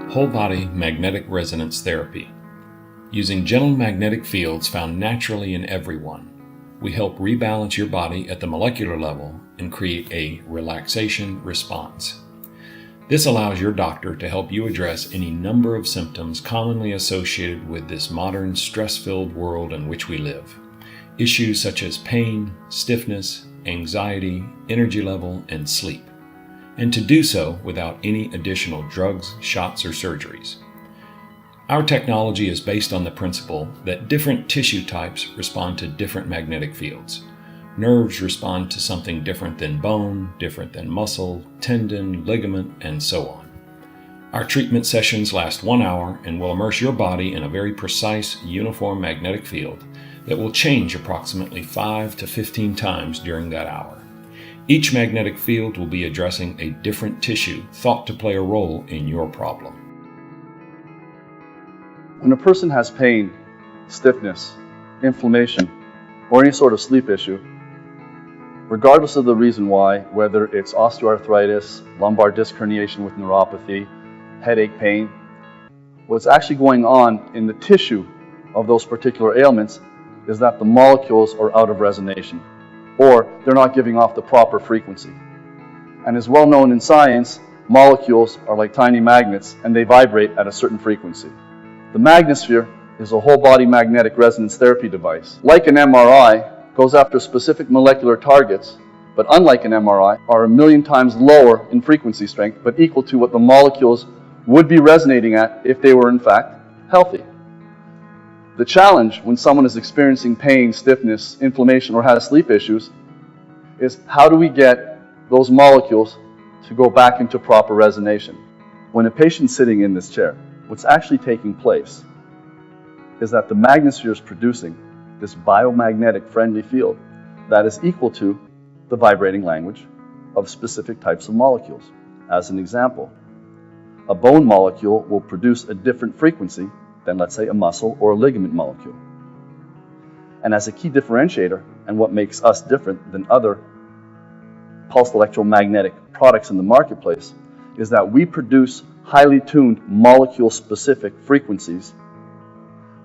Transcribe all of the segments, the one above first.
Whole body magnetic resonance therapy. Using gentle magnetic fields found naturally in everyone, we help rebalance your body at the molecular level and create a relaxation response. This allows your doctor to help you address any number of symptoms commonly associated with this modern stress-filled world in which we live. Issues such as pain, stiffness, anxiety, energy level, and sleep. And to do so without any additional drugs, shots, or surgeries. Our technology is based on the principle that different tissue types respond to different magnetic fields. Nerves respond to something different than bone, different than muscle, tendon, ligament, and so on. Our treatment sessions last 1 hour and will immerse your body in a very precise, uniform magnetic field that will change approximately 5 to 15 times during that hour. Each magnetic field will be addressing a different tissue thought to play a role in your problem. When a person has pain, stiffness, inflammation, or any sort of sleep issue, regardless of the reason why, whether it's osteoarthritis, lumbar disc herniation with neuropathy, headache pain, what's actually going on in the tissue of those particular ailments is that the molecules are out of resonation, or they're not giving off the proper frequency. And as well known in science, molecules are like tiny magnets and they vibrate at a certain frequency. The Magnesphere is a whole body magnetic resonance therapy device. Like an MRI, goes after specific molecular targets, but unlike an MRI, are 1,000,000 times lower in frequency strength, but equal to what the molecules would be resonating at if they were in fact healthy. The challenge when someone is experiencing pain, stiffness, inflammation, or has sleep issues is how do we get those molecules to go back into proper resonation? When a patient's sitting in this chair, what's actually taking place is that the Magnesphere is producing this biomagnetic friendly field that is equal to the vibrating language of specific types of molecules. As an example, a bone molecule will produce a different frequency than, let's say, a muscle or a ligament molecule. And as a key differentiator, and what makes us different than other pulsed electromagnetic products in the marketplace, is that we produce highly tuned molecule-specific frequencies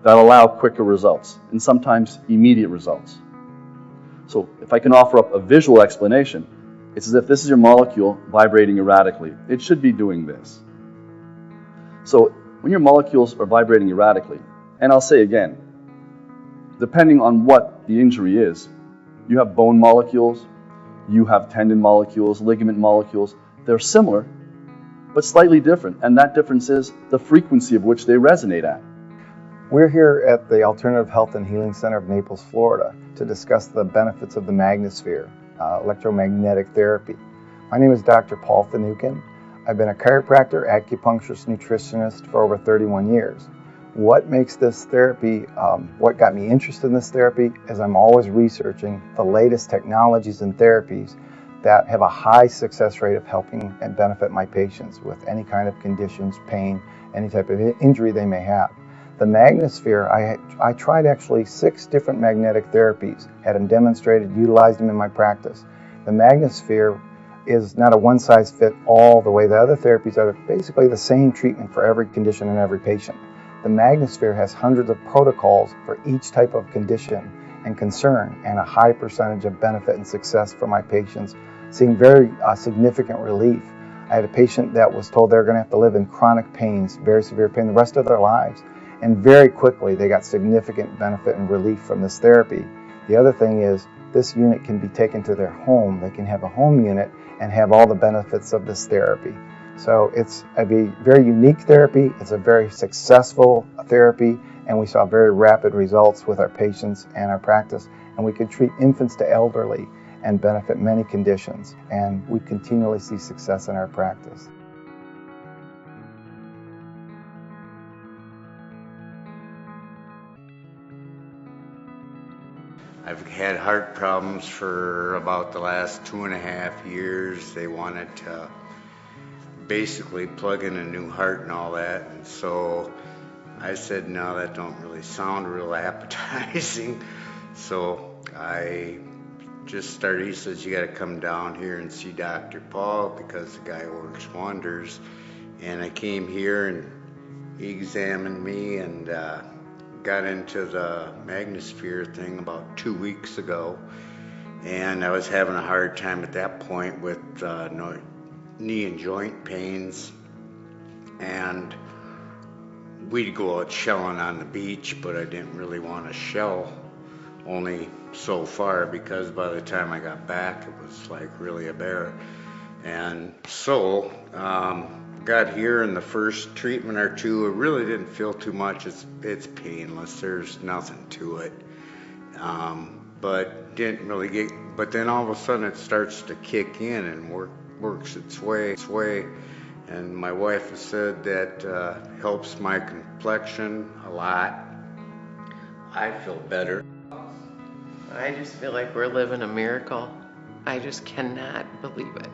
that allow quicker results, and sometimes immediate results. So if I can offer up a visual explanation, it's as if this is your molecule vibrating erratically. It should be doing this. So when your molecules are vibrating erratically, and I'll say again, depending on what the injury is, you have bone molecules, you have tendon molecules, ligament molecules. They're similar, but slightly different, and that difference is the frequency of which they resonate at. We're here at the Alternative Health and Healing Center of Naples, Florida, to discuss the benefits of the Magnesphere, electromagnetic therapy. My name is Dr. Paul Finucane. I've been a chiropractor, acupuncturist, nutritionist for over 31 years. What makes this therapy, what got me interested in this therapy is I'm always researching the latest technologies and therapies that have a high success rate of helping and benefit my patients with any kind of conditions, pain, any type of injury they may have. The Magnesphere, I tried actually 6 different magnetic therapies, had them demonstrated, utilized them in my practice. The Magnesphere is not a one-size-fits-all the way the other therapies are. Basically the same treatment for every condition and every patient. The Magnesphere has hundreds of protocols for each type of condition and concern, and a high percentage of benefit and success for my patients, seeing very significant relief. I had a patient that was told they're going to have to live in chronic pains, very severe pain, the rest of their lives. And very quickly, they got significant benefit and relief from this therapy. The other thing is, this unit can be taken to their home. They can have a home unit and have all the benefits of this therapy. So it's a very unique therapy. It's a very successful therapy, and we saw very rapid results with our patients and our practice. And we could treat infants to elderly and benefit many conditions. And we continually see success in our practice. I've had heart problems for about the last 2.5 years. They wanted to basically plug in a new heart and all that. And so I said, no, that don't really sound real appetizing. So I just started, he says, you got to come down here and see Dr. Paul because the guy works wonders And I came here and he examined me and got into the Magnesphere thing about 2 weeks ago. And I was having a hard time at that point with knee and joint pains. And we'd go out shelling on the beach, but I didn't really want to shell only so far, because by the time I got back, it was like really a bear. And so, got here, and the first treatment or two, I really didn't feel too much. It's painless. There's nothing to it. But didn't really get. But then all of a sudden, it starts to kick in and works its way. And my wife has said that helps my complexion a lot. I feel better. I just feel like we're living a miracle. I just cannot believe it.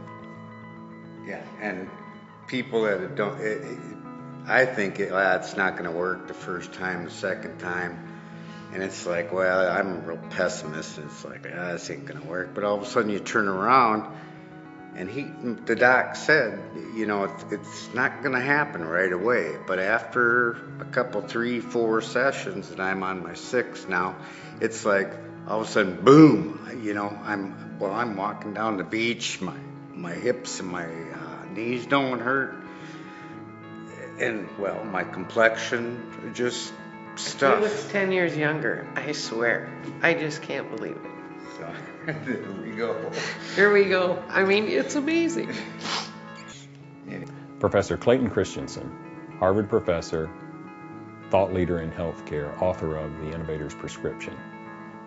Yeah, and people that don't, I think it's not going to work the first time, the second time. And it's like, well, I'm a real pessimist. And it's like, this ain't going to work. But all of a sudden you turn around, and the doc said, it's not going to happen right away. But after a couple, 3, 4 sessions, and I'm on my 6th now, it's like all of a sudden, boom, I'm walking down the beach, my hips and my knees don't hurt. And, well, my complexion, just stuff. He looks 10 years younger, I swear. I just can't believe it. So, there we go. Here we go. I mean, it's amazing. Professor Clayton Christensen, Harvard professor, thought leader in healthcare, author of The Innovator's Prescription,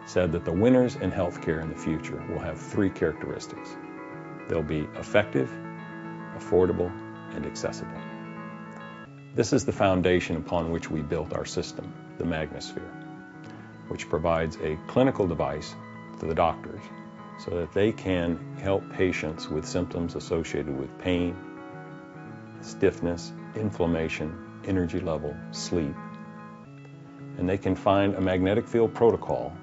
said that the winners in healthcare in the future will have 3 characteristics. They'll be effective, affordable, and accessible. This is the foundation upon which we built our system, the Magnesphere, which provides a clinical device to the doctors so that they can help patients with symptoms associated with pain, stiffness, inflammation, energy level, sleep. And they can find a magnetic field protocol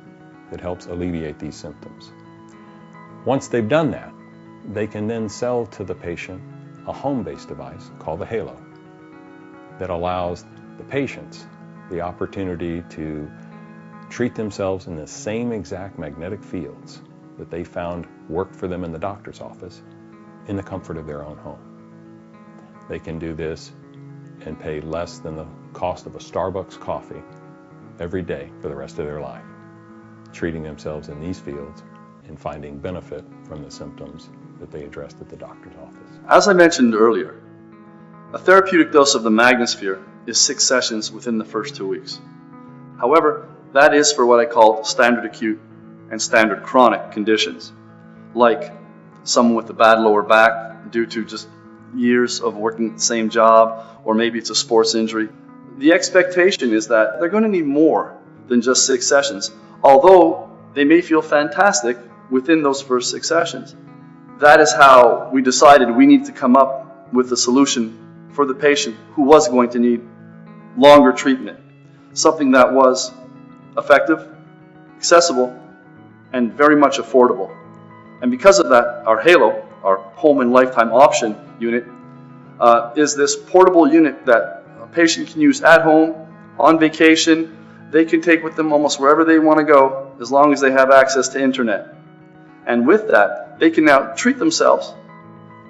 that helps alleviate these symptoms. Once they've done that, they can then sell to the patient a home-based device called the Halo that allows the patients the opportunity to treat themselves in the same exact magnetic fields that they found worked for them in the doctor's office in the comfort of their own home. They can do this and pay less than the cost of a Starbucks coffee every day for the rest of their life, treating themselves in these fields and finding benefit from the symptoms that they addressed at the doctor's office. As I mentioned earlier, a therapeutic dose of the Magnesphere is 6 sessions within the first 2 weeks. However, that is for what I call standard acute and standard chronic conditions, like someone with a bad lower back due to just years of working the same job, or maybe it's a sports injury. The expectation is that they're going to need more than just 6 sessions, although they may feel fantastic within those first 6 sessions. That is how we decided we need to come up with a solution for the patient who was going to need longer treatment, something that was effective, accessible, and very much affordable. And because of that, our Halo, our Home and Lifetime Option unit, is this portable unit that a patient can use at home, on vacation. They can take with them almost wherever they want to go, as long as they have access to internet. And with that, they can now treat themselves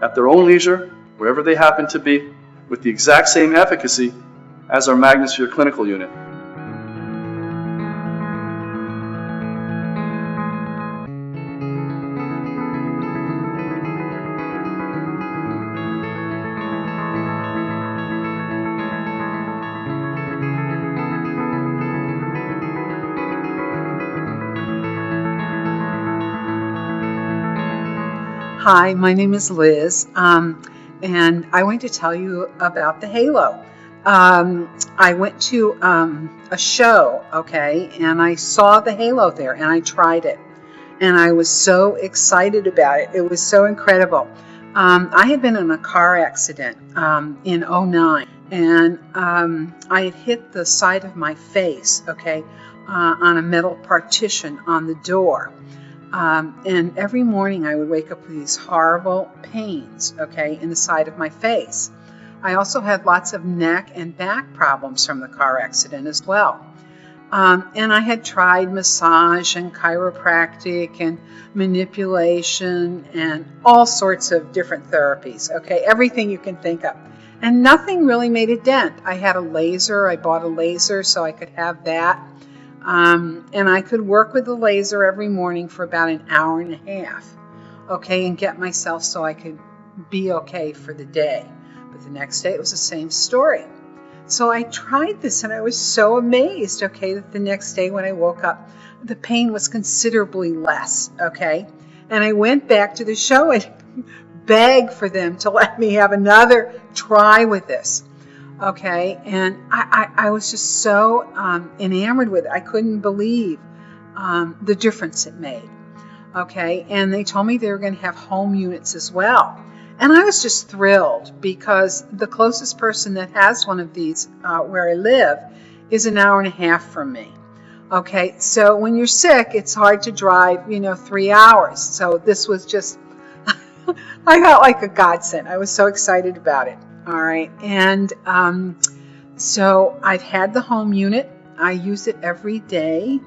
at their own leisure, wherever they happen to be, with the exact same efficacy as our Magnesphere clinical unit. Hi, my name is Liz, and I want to tell you about the Halo. I went to a show, okay, and I saw the Halo there, and I tried it, and I was so excited about it. It was so incredible. I had been in a car accident in '09, and I had hit the side of my face, okay, on a metal partition on the door. And every morning I would wake up with these horrible pains, okay, in the side of my face. I also had lots of neck and back problems from the car accident as well. And I had tried massage and chiropractic and manipulation and all sorts of different therapies, okay, everything you can think of. And nothing really made a dent. I had a laser. I bought a laser so I could have that. And I could work with the laser every morning for about an hour and a half, okay, and get myself so I could be okay for the day. But the next day it was the same story. So I tried this and I was so amazed, okay, that the next day when I woke up, the pain was considerably less, okay? And I went back to the show and begged for them to let me have another try with this, okay? And I was just so enamored with it. I couldn't believe the difference it made, okay? And they told me they were going to have home units as well. And I was just thrilled because the closest person that has one of these where I live is an hour and a half from me. Okay, so when you're sick, it's hard to drive, 3 hours. So this was just, I felt like a godsend. I was so excited about it. All right, and so I've had the home unit. I use it every day.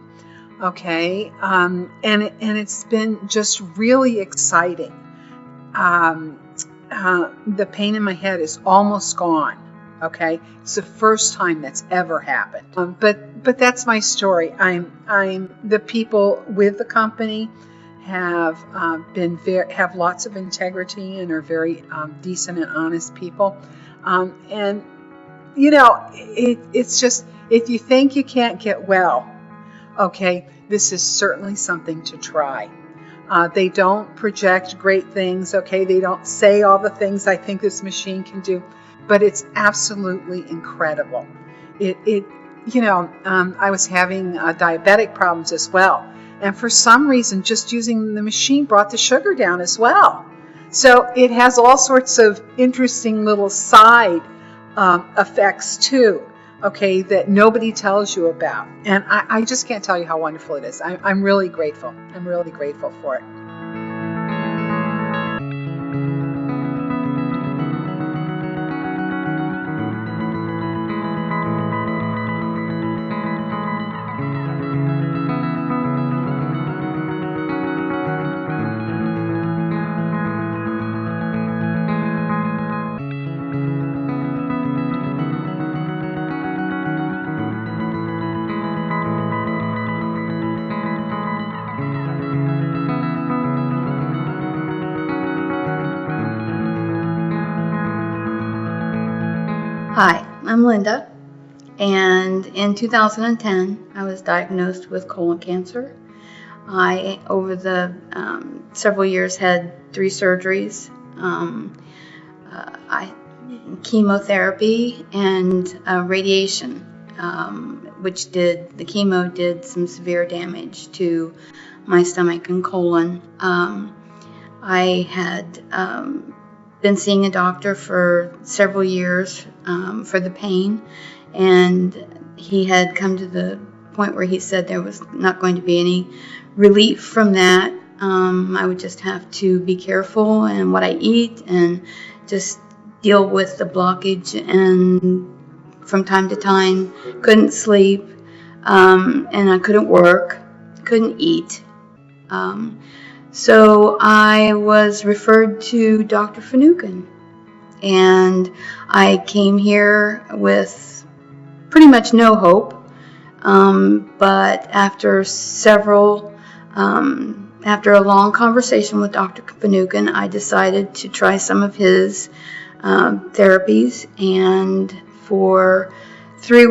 Okay, and it's been just really exciting. The pain in my head is almost gone. Okay, it's the first time that's ever happened. But that's my story. The people with the company have have lots of integrity and are very decent and honest people. And it's just, if you think you can't get well, okay, this is certainly something to try. They don't project great things, okay? They don't say all the things I think this machine can do, but it's absolutely incredible. I was having diabetic problems as well, and for some reason, just using the machine brought the sugar down as well. So it has all sorts of interesting little side effects too, okay, that nobody tells you about. And I just can't tell you how wonderful it is. I'm really grateful. I'm really grateful for it. Hi, I'm Linda, and in 2010 I was diagnosed with colon cancer. I, over the several years, had 3 surgeries, chemotherapy, and radiation, which the chemo did some severe damage to my stomach and colon. I had been seeing a doctor for several years for the pain, and he had come to the point where he said there was not going to be any relief from that. I would just have to be careful in what I eat and just deal with the blockage, and from time to time couldn't sleep, and I couldn't work, couldn't eat. So I was referred to Dr. Finucane, and I came here with pretty much no hope, but after after a long conversation with Dr. Finucane, I decided to try some of his therapies, and for 4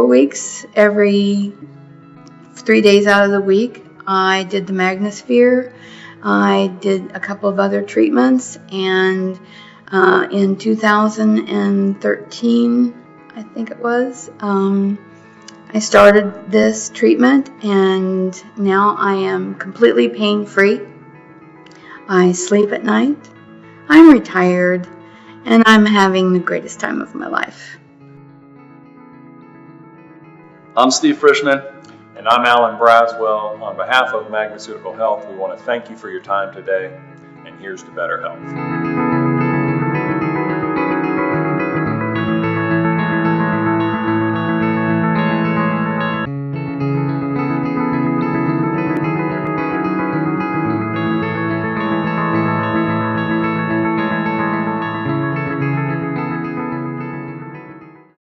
weeks, every 3 days out of the week, I did the Magnesphere. I did a couple of other treatments, and in 2013, I think it was, I started this treatment, and now I am completely pain-free. I sleep at night, I'm retired, and I'm having the greatest time of my life. I'm Steve Frischman. And I'm Alan Braswell. On behalf of Magnesphere Health, we want to thank you for your time today, and here's to better health.